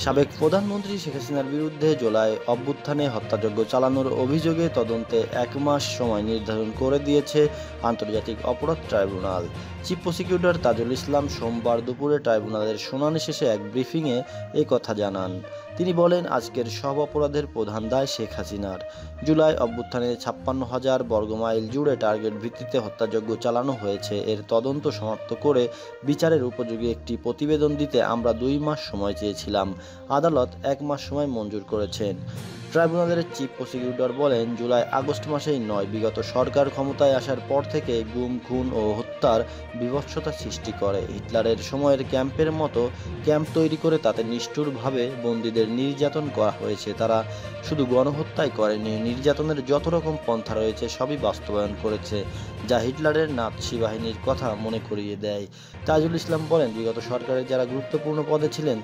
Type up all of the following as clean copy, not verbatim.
সাবেক প্রধানমন্ত্রী শেখ হাসিনার বিরুদ্ধে জুলাই অভ্যুত্থানে হত্যাযজ্ঞ চালানোর অভিযোগে তদন্তে ১ মাস সময় নির্ধারণ করে দিয়েছে আন্তর্জাতিক অপরাধ tribunal. Chief prosecutor Tajul Islam সোমবার দুপুরে ট্রাইব্যুনালের শুনানি শেষে এক ব্রিফিংয়ে এ কথা জানান। তিনি বলেন, আজকের সব অপরাধের প্রধান দায় শেখ হাসিনার। জুলাই অভ্যুত্থানে ৫৬,০০০ বর্গমাইল জুড়ে টার্গেট ভিত্তিতে হত্যাযজ্ঞ চালানো হয়েছে। এর তদন্ত সমাপ্ত করে বিচারের উপযোগী একটি প্রতিবেদন দিতে আমরা ২ মাস সময় চেয়েছিলাম। আদালত ১ মাস সময় মঞ্জুর করেছেন। ট্রাইব্যুনালের চিফ প্রসিকিউটর বলেন, জুলাই আগস্ট মাসেই নয়, বিগত সরকার ক্ষমতায় আসার পর থেকে গুম, খুন ও হত্যার বীভৎসতা সৃষ্টি করে। হিটলারের সময়ের ক্যাম্পের মতো ক্যাম্প তৈরি করে তাতে নিষ্ঠুরভাবে বন্দীদের নির্যাতন করা হয়েছে। তারা শুধু গণহত্যাই করেনি, নির্যাতনের যত রকম পন্থা রয়েছে সবই বাস্তবায়ন করেছে, যা হিটলারের নাৎসি বাহিনীর কথা মনে করিয়ে দেয়। তাজুল ইসলাম বলেন, বিগত সরকারের যারা গুরুত্বপূর্ণ পদে ছিলেন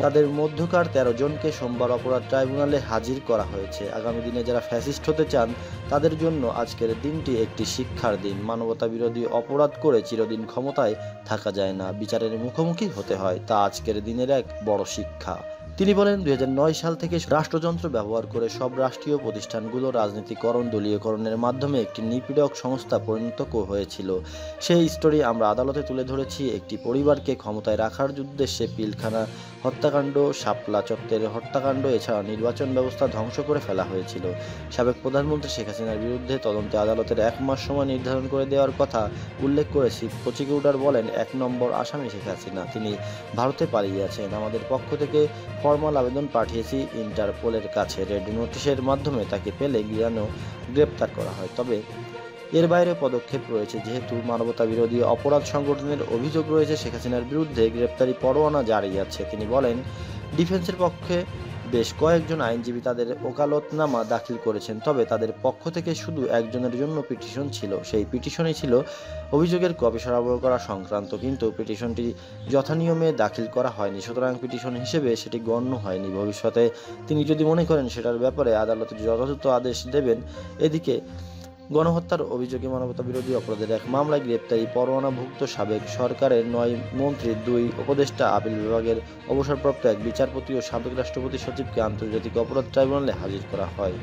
তাদের মধ্যকার ১৩ জনকে সোমবার অপরাধ ট্রাইব্যুনালে হাজির করা হয়েছে। আগামী দিনে যারা ফ্যাসিস্ট হতে চান তাদের জন্য আজকের দিনটি একটি শিক্ষার দিন। মানবতা বিরোধী অপরাধ করে চিরদিন ক্ষমতায় থাকা যায় না, বিচারের মুখোমুখি হতে হয়। তা আজকের দিনের এক বড় শিক্ষা। তিনি বলেন, ২০০৯ সাল থেকে রাষ্ট্রযন্ত্র ব্যবহার করে সব রাষ্ট্রীয় প্রতিষ্ঠানগুলো রাজনীতিকরণ, দলীয়করণের মাধ্যমে একটি নিপীড়ক সংস্থা পরিণত হয়েছিল। সেই স্টোরি আমরা আদালতে তুলে ধরেছি। একটি পরিবারকে ক্ষমতায় রাখার উদ্দেশ্যে পিলখানা হত্যাকাণ্ড, শাপলা চত্বরের হত্যাকাণ্ড, এছাড়া নির্বাচন ব্যবস্থা ধ্বংস করে ফেলা হয়েছিল। সাবেক প্রধানমন্ত্রী শেখ হাসিনার বিরুদ্ধে তদন্তে আদালতের ১ মাস সময় নির্ধারণ করে দেওয়ার কথা উল্লেখ করে চিফ প্রসিকিউটর বলেন, ১ নম্বর আসামি শেখ হাসিনা, তিনি ভারতে পালিয়ে আছেন। আমাদের পক্ষ থেকে ফরমাল আবেদন পাঠিয়েছি ইন্টারপোলের কাছে। রেড নোটিশের মাধ্যমে তাকে পেলে গ্রেপ্তার করা হয়। তবে এর বাইরে পদক্ষেপ রয়েছে। যেহেতু মানবতা বিরোধী অপরাধ সংগঠনের অভিযোগ রয়েছে শেখ হাসিনার বিরুদ্ধে, গ্রেপ্তারি পরোয়ানা জারি আছে। তিনি বলেন, ডিফেন্সের পক্ষে বেশ কয়েকজন আইনজীবী তাদের ওকালতনামা দাখিল করেছেন। তবে তাদের পক্ষ থেকে শুধু একজনের জন্য পিটিশন ছিল। সেই পিটিশনই ছিল অভিযোগের কপি সরবরাহ করা সংক্রান্ত, কিন্তু পিটিশনটি যথানিয়মে দাখিল করা হয়নি, সুতরাং পিটিশন হিসেবে সেটি গণ্য হয়নি। ভবিষ্যতে তিনি যদি মনে করেন সেটার ব্যাপারে আদালত যথাযথ আদেশ দেবেন। এদিকে গণহত্যার অভিযোগে মানবতা বিরোধী অপরাধের এক মামলায় গ্রেপ্তারি পরোয়ানাভুক্ত সাবেক সরকারের ৯ মন্ত্রী, ২ উপদেষ্টা, আপিল বিভাগের অবসরপ্রাপ্ত এক বিচারপতি ও সাবেক রাষ্ট্রপতি সচিবকে আন্তর্জাতিক অপরাধ ট্রাইব্যুনালে হাজির করা হয়।